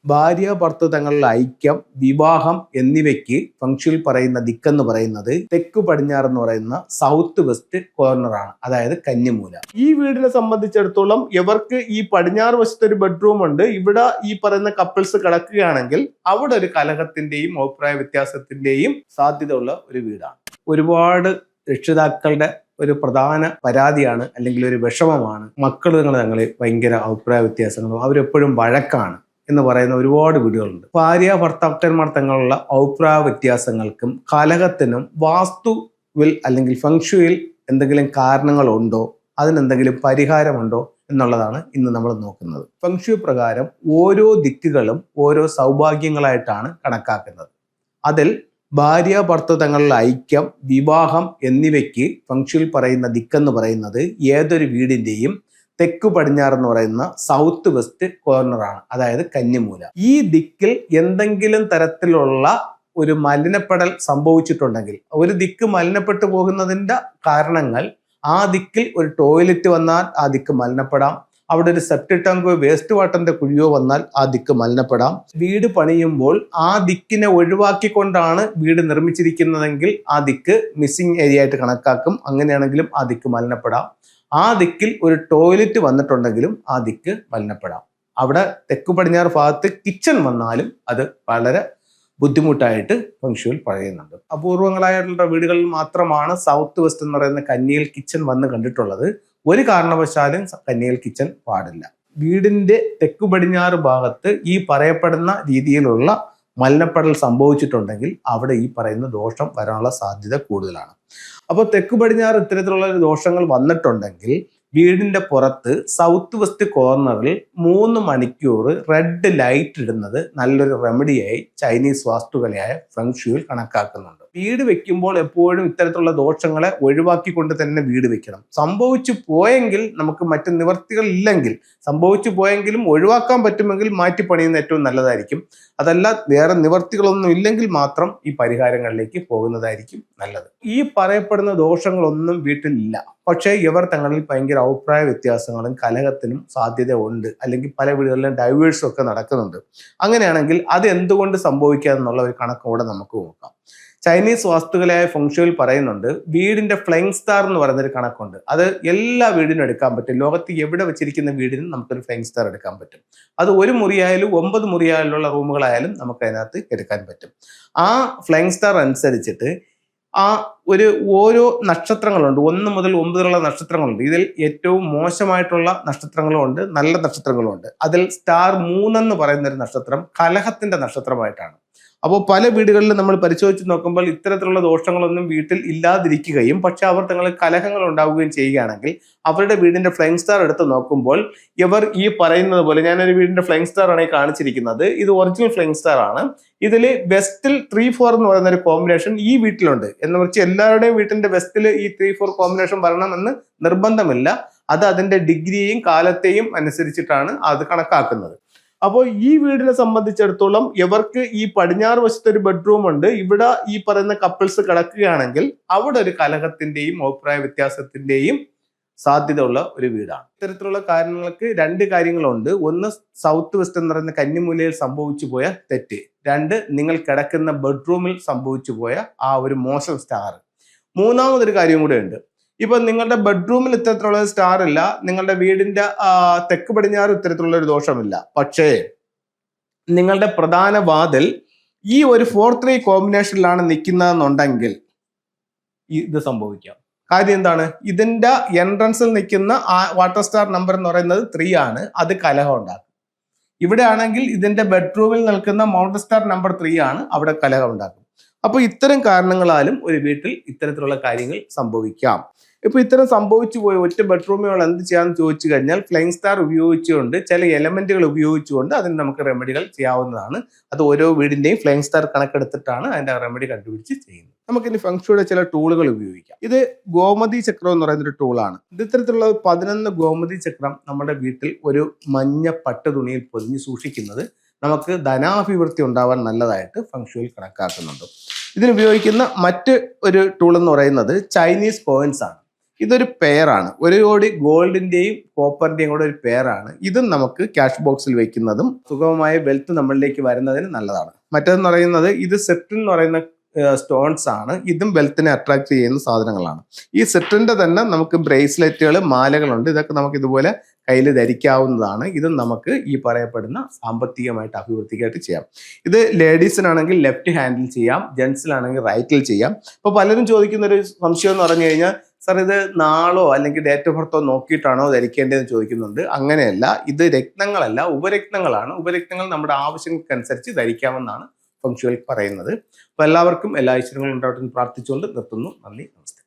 ഭാര്യ ഭർത്തൃ തങ്ങളുടെ ഐക്യം, വിവാഹം എന്നിവയ്ക്ക് ഫംഗ്ഷനിൽ പറയുന്ന ദിക്കെന്ന് പറയുന്നത് തെക്ക് പടിഞ്ഞാറ് എന്ന് പറയുന്ന സൗത്ത് വെസ്റ്റ് കോർണർ ആണ്, അതായത് കന്നിമൂല. ഈ വീടിനെ സംബന്ധിച്ചിടത്തോളം ഇവർക്ക് ഈ പടിഞ്ഞാറ് വശത്ത് ഒരു ബെഡ്റൂം ഉണ്ട്. ഇവിടെ ഈ പറയുന്ന കപ്പിൾസ് കിടക്കുകയാണെങ്കിൽ അവിടെ ഒരു കലഹത്തിന്റെയും അഭിപ്രായ വ്യത്യാസത്തിന്റെയും സാധ്യത ഉള്ള ഒരു വീടാണ്. ഒരുപാട് രക്ഷിതാക്കളുടെ ഒരു പ്രധാന പരാതിയാണ്, അല്ലെങ്കിൽ ഒരു വിഷമമാണ്, മക്കൾ തങ്ങളിൽ ഭയങ്കര അഭിപ്രായ വ്യത്യാസങ്ങളും അവരെപ്പോഴും വഴക്കാണ് എന്ന് പറയുന്ന ഒരുപാട് വീടുകളുണ്ട്. ഭാര്യ ഭർത്താക്കന്മാർ തങ്ങളുള്ള അഭിപ്രായ വ്യത്യാസങ്ങൾക്കും കലഹത്തിനും വാസ്തുവിൽ അല്ലെങ്കിൽ ഫംഗ്ഷുവിൽ എന്തെങ്കിലും കാരണങ്ങളുണ്ടോ, അതിനെന്തെങ്കിലും പരിഹാരമുണ്ടോ എന്നുള്ളതാണ് ഇന്ന് നമ്മൾ നോക്കുന്നത്. ഫംഗ്ഷു പ്രകാരം ഓരോ ദിക്കുകളും ഓരോ സൗഭാഗ്യങ്ങളായിട്ടാണ് കണക്കാക്കുന്നത്. അതിൽ ഭാര്യ ഭർത്തൃ തങ്ങളുടെ ഐക്യം, വിവാഹം എന്നിവയ്ക്ക് ഫംഗ്ഷനിൽ പറയുന്ന ദിക്കെന്ന് പറയുന്നത് ഏതൊരു വീടിന്റെയും തെക്ക് പടിഞ്ഞാറ് എന്ന് പറയുന്ന സൗത്ത് വെസ്റ്റ് കോർണർ ആണ്, അതായത് കന്നിമൂല. ഈ ദിക്കിൽ എന്തെങ്കിലും തരത്തിലുള്ള ഒരു മലിനപ്പെടൽ സംഭവിച്ചിട്ടുണ്ടെങ്കിൽ, ഒരു ദിക്ക് മലിനപ്പെട്ടു പോകുന്നതിന്റെ കാരണങ്ങൾ, ആ ദിക്കിൽ ഒരു ടോയ്ലറ്റ് വന്നാൽ ആ ദിക്ക് മലിനപ്പെടാം, അവിടെ ഒരു സെപ്റ്റിക് ടാങ്കോ വേസ്റ്റ് വാട്ടറിന്റെ കുഴിയോ വന്നാൽ ആ ദിക്ക് മലിനപ്പെടാം. വീട് പണിയുമ്പോൾ ആ ദിക്കിനെ ഒഴിവാക്കിക്കൊണ്ടാണ് വീട് നിർമ്മിച്ചിരിക്കുന്നതെങ്കിൽ ആ ദിക്ക് മിസ്സിംഗ് ഏരിയ ആയിട്ട് കണക്കാക്കും. അങ്ങനെയാണെങ്കിലും ആ ദിക്ക് മലിനപ്പെടാം. ആ ദിക്കിൽ ഒരു ടോയ്ലറ്റ് വന്നിട്ടുണ്ടെങ്കിലും ആ ദിക്ക് മലിനപ്പെടാം. അവിടെ തെക്ക് പടിഞ്ഞാറ് ഭാഗത്ത് കിച്ചൺ വന്നാലും അത് വളരെ ബുദ്ധിമുട്ടായിട്ട് ഫംഗ്ഷനിൽ പറയുന്നുണ്ട്. അപൂർവങ്ങളായിട്ടുള്ള വീടുകളിൽ മാത്രമാണ് സൗത്ത് വെസ്റ്റ് എന്ന് പറയുന്ന കന്നിയിൽ കിച്ചൺ വന്ന് കണ്ടിട്ടുള്ളത്. ഒരു കാരണവശാലും കന്നിയിൽ കിച്ചൺ പാടില്ല. വീടിന്റെ തെക്ക് പടിഞ്ഞാറ് ഭാഗത്ത് ഈ പറയപ്പെടുന്ന രീതിയിലുള്ള മലിനപ്പെടൽ സംഭവിച്ചിട്ടുണ്ടെങ്കിൽ അവിടെ ഈ പറയുന്ന ദോഷം വരാനുള്ള സാധ്യത കൂടുതലാണ്. അപ്പോൾ തെക്ക് പടിഞ്ഞാറ് ഇത്തരത്തിലുള്ള ദോഷങ്ങൾ വന്നിട്ടുണ്ടെങ്കിൽ വീടിന്റെ പുറത്ത് സൗത്ത് വെസ്റ്റ് കോർണറിൽ 3 മണിക്കൂർ റെഡ് ലൈറ്റ് ഇടുന്നത് നല്ലൊരു റെമഡിയായി ചൈനീസ് വാസ്തുകലയായ ഫെങ്ഷുയിൽ കണക്കാക്കുന്നുണ്ട്. വീട് വെക്കുമ്പോൾ എപ്പോഴും ഇത്തരത്തിലുള്ള ദോഷങ്ങളെ ഒഴിവാക്കിക്കൊണ്ട് തന്നെ വീട് വെക്കണം. സംഭവിച്ചു പോയെങ്കിൽ നമുക്ക് മറ്റു നിവർത്തികൾ ഇല്ലെങ്കിൽ, സംഭവിച്ചു പോയെങ്കിലും ഒഴിവാക്കാൻ പറ്റുമെങ്കിൽ മാറ്റി പണിയുന്ന ഏറ്റവും നല്ലതായിരിക്കും. അതല്ല വേറെ നിവർത്തികളൊന്നും ഇല്ലെങ്കിൽ മാത്രം ഈ പരിഹാരങ്ങളിലേക്ക് പോകുന്നതായിരിക്കും നല്ലത്. ഈ പറയപ്പെടുന്ന ദോഷങ്ങളൊന്നും വീട്ടിലില്ല, പക്ഷേ ഇവർ തങ്ങളിൽ ഭയങ്കര അഭിപ്രായ വ്യത്യാസങ്ങളും കലഹത്തിനും സാധ്യത ഉണ്ട്, അല്ലെങ്കിൽ പല വീടുകളിലും ഡൈവേഴ്സും ഒക്കെ നടക്കുന്നുണ്ട്. അങ്ങനെയാണെങ്കിൽ അത് എന്തുകൊണ്ട് സംഭവിക്കാതെന്നുള്ള ഒരു കണക്ക് കൂടെ നമുക്ക് നോക്കാം. ചൈനീസ് വാസ്തുകലയായ ഫെങ്ഷുയിൽ പറയുന്നുണ്ട്, വീടിന്റെ ഫ്ലൈങ് സ്റ്റാർ എന്ന് പറയുന്നൊരു കണക്കുണ്ട്. അത് എല്ലാ വീടിനും എടുക്കാൻ പറ്റും. ലോകത്ത് എവിടെ വെച്ചിരിക്കുന്ന വീടിനും നമുക്കൊരു ഫ്ലൈങ് സ്റ്റാർ എടുക്കാൻ പറ്റും. അത് 1 മുറിയായാലും 9 മുറിയായാലുള്ള റൂമുകളായാലും നമുക്ക് അതിനകത്ത് എടുക്കാൻ പറ്റും. ആ ഫ്ലൈങ് സ്റ്റാർ അനുസരിച്ചിട്ട് ആ ഓരോ നക്ഷത്രങ്ങളുണ്ട്, 1 മുതൽ 9 നക്ഷത്രങ്ങളുണ്ട്. ഇതിൽ ഏറ്റവും മോശമായിട്ടുള്ള നക്ഷത്രങ്ങളും ഉണ്ട്, നല്ല നക്ഷത്രങ്ങളും ഉണ്ട്. അതിൽ സ്റ്റാർ 3 എന്ന് പറയുന്ന ഒരു നക്ഷത്രം കലഹത്തിന്റെ നക്ഷത്രമായിട്ടാണ്. അപ്പോൾ പല വീടുകളിലും നമ്മൾ പരിശോധിച്ച് നോക്കുമ്പോൾ ഇത്തരത്തിലുള്ള ദോഷങ്ങളൊന്നും വീട്ടിൽ ഇല്ലാതിരിക്കുകയും പക്ഷെ അവർ തങ്ങളിൽ കലഹങ്ങൾ ഉണ്ടാവുകയും ചെയ്യുകയാണെങ്കിൽ അവരുടെ വീടിന്റെ ഫ്ലൈങ് സ്റ്റാർ എടുത്ത് നോക്കുമ്പോൾ ഇവർ ഈ പറയുന്നത് പോലെ, ഞാനൊരു വീടിന്റെ ഫ്ലൈങ് സ്റ്റാർ ആണ് ഈ കാണിച്ചിരിക്കുന്നത്. ഇത് ഒറിജിനൽ ഫ്ലൈങ് സ്റ്റാർ ആണ്. ഇതിൽ വെസ്റ്റിൽ 3-4 എന്ന് പറയുന്ന ഒരു കോമ്പിനേഷൻ ഈ വീട്ടിലുണ്ട്. എന്ന് വെച്ചാൽ എല്ലാവരുടെയും വീട്ടിന്റെ വെസ്റ്റിൽ ഈ 3-4 കോമ്പിനേഷൻ വരണമെന്ന് നിർബന്ധമില്ല. അത് അതിന്റെ ഡിഗ്രിയെയും കാലത്തെയും അനുസരിച്ചിട്ടാണ് അത് കണക്കാക്കുന്നത്. അപ്പോൾ ഈ വീടിനെ സംബന്ധിച്ചിടത്തോളം ഇവർക്ക് ഈ പടിഞ്ഞാറ് വശത്ത് ഒരു ബെഡ്റൂം ഉണ്ട്. ഇവിടെ ഈ പറയുന്ന കപ്പിൾസ് കിടക്കുകയാണെങ്കിൽ അവിടെ ഒരു കലഹത്തിന്റെയും അഭിപ്രായ വ്യത്യാസത്തിന്റെയും സാധ്യത ഉള്ള ഒരു വീടാണ്. ഇത്തരത്തിലുള്ള കാരണങ്ങൾക്ക് 2 കാര്യങ്ങളുണ്ട്. ഒന്ന്, സൗത്ത് വെസ്റ്റ് എന്ന് പറയുന്ന കന്നിമൂലയിൽ സംഭവിച്ചു പോയ തെറ്റ്. 2, നിങ്ങൾ കിടക്കുന്ന ബെഡ്റൂമിൽ സംഭവിച്ചു പോയ ആ ഒരു മോശം സ്റ്റാർ. മൂന്നാമതൊരു കാര്യം കൂടെ ഉണ്ട്. ഇപ്പൊ നിങ്ങളുടെ ബെഡ്റൂമിൽ ഇത്തരത്തിലുള്ള സ്റ്റാർ ഇല്ല, നിങ്ങളുടെ വീടിന്റെ തെക്ക് പടിഞ്ഞാറ് ഇത്തരത്തിലുള്ള ഒരു ദോഷമില്ല, പക്ഷേ നിങ്ങളുടെ പ്രധാന വാതിൽ ഈ ഒരു 4-3 കോമ്പിനേഷനിലാണ് നിൽക്കുന്നതെന്നുണ്ടെങ്കിൽ ഇത് സംഭവിക്കാം. കാര്യം എന്താണ്? ഇതിന്റെ എൻട്രൻസിൽ നിൽക്കുന്ന വാട്ടർ സ്റ്റാർ നമ്പർ എന്ന് പറയുന്നത് 3 ആണ്. അത് കലഹം ഉണ്ടാക്കും. ഇവിടെ ആണെങ്കിൽ ഇതിന്റെ ബെഡ്റൂമിൽ നിൽക്കുന്ന മൗണ്ട് സ്റ്റാർ നമ്പർ 3 ആണ്, അവിടെ കലഹം ഉണ്ടാക്കും. അപ്പോൾ ഇത്തരം കാരണങ്ങളാലും ഒരു വീട്ടിൽ ഇത്തരത്തിലുള്ള കാര്യങ്ങൾ സംഭവിക്കാം. ഇപ്പൊ ഇത്തരം സംഭവിച്ചു പോയ ഒറ്റ ബെഡ്റൂമുകൾ എന്ത് ചെയ്യാന്ന് ചോദിച്ചു കഴിഞ്ഞാൽ ഫ്ലൈങ് സ്റ്റാർ ഉപയോഗിച്ചുകൊണ്ട്, ചില എലമെന്റുകൾ ഉപയോഗിച്ചുകൊണ്ട് അതിന് നമുക്ക് റെമഡികൾ ചെയ്യാവുന്നതാണ്. അത് ഓരോ വീടിന്റെയും ഫ്ലൈങ് സ്റ്റാർ കണക്കെടുത്തിട്ടാണ് അതിന്റെ റെമഡി കണ്ടുപിടിച്ച് ചെയ്യുന്നത്. നമുക്കിനി ഫെങ്ഷുയുടെ ചില ടൂളുകൾ ഉപയോഗിക്കാം. ഇത് ഗോമതി ചക്രം എന്ന് പറയുന്ന ഒരു ടൂളാണ്. ഇത്തരത്തിലുള്ള 11 ഗോമതി ചക്രം നമ്മുടെ വീട്ടിൽ ഒരു മഞ്ഞ പട്ട് തുണിയിൽ പൊതിഞ്ഞ് സൂക്ഷിക്കുന്നത് നമുക്ക് ധനാഭിവൃദ്ധി ഉണ്ടാവാൻ നല്ലതായിട്ട് ഫെങ്ഷുയിൽ കണക്കാക്കുന്നുണ്ട്. ഇതിനുപയോഗിക്കുന്ന മറ്റ് ഒരു ടൂൾ എന്ന് പറയുന്നത് ചൈനീസ് കോയിൻസ് ആണ്. ഇതൊരു പെയറാണ്, ഒരു ജോഡി ഗോൾഡിന്റെയും കോപ്പറിന്റെയും കൂടെ ഒരു പെയറാണ്. ഇതും നമുക്ക് ക്യാഷ് ബോക്സിൽ വെക്കുന്നതും സുഗമമായ വെൽത്ത് നമ്മളിലേക്ക് വരുന്നതിന് നല്ലതാണ്. മറ്റേതെന്ന് പറയുന്നത് ഇത് സെറ്റിൽ എന്ന് പറയുന്ന സ്റ്റോൺസ് ആണ്. ഇതും വെൽത്തിനെ അട്രാക്ട് ചെയ്യുന്ന സാധനങ്ങളാണ്. ഈ സെറ്റിന്റെ തന്നെ നമുക്ക് ബ്രേസ്ലെറ്റുകൾ, മാലകളുണ്ട്. ഇതൊക്കെ നമുക്ക് ഇതുപോലെ കയ്യിൽ ധരിക്കാവുന്നതാണ്. ഇതും നമുക്ക് ഈ പറയപ്പെടുന്ന സാമ്പത്തികമായിട്ട് അഭിവൃദ്ധിക്കായിട്ട് ചെയ്യാം. ഇത് ലേഡീസിനാണെങ്കിൽ ലെഫ്റ്റ് ഹാൻഡിൽ ചെയ്യാം, ജെൻസിലാണെങ്കിൽ റൈറ്റിൽ ചെയ്യാം. അപ്പോൾ പലരും ചോദിക്കുന്ന ഒരു സംശയം എന്ന് പറഞ്ഞു കഴിഞ്ഞാൽ, സാർ ഇത് നാളോ അല്ലെങ്കിൽ ഡേറ്റ് ഓഫ് ബർത്തോ നോക്കിയിട്ടാണോ ധരിക്കേണ്ടതെന്ന് ചോദിക്കുന്നുണ്ട്. അങ്ങനെയല്ല, ഇത് രത്നങ്ങളല്ല, ഉപരത്നങ്ങളാണ്. ഉപരത്നങ്ങൾ നമ്മുടെ ആവശ്യങ്ങൾക്കനുസരിച്ച് ധരിക്കാമെന്നാണ് ഫെങ്ഷുയിൽ പറയുന്നത്. അപ്പോൾ എല്ലാവർക്കും എല്ലാ ഐശ്വര്യങ്ങളും ഉണ്ടാവട്ടെ എന്ന് പ്രാർത്ഥിച്ചുകൊണ്ട് നിർത്തുന്നു. നന്ദി, നമസ്കാരം.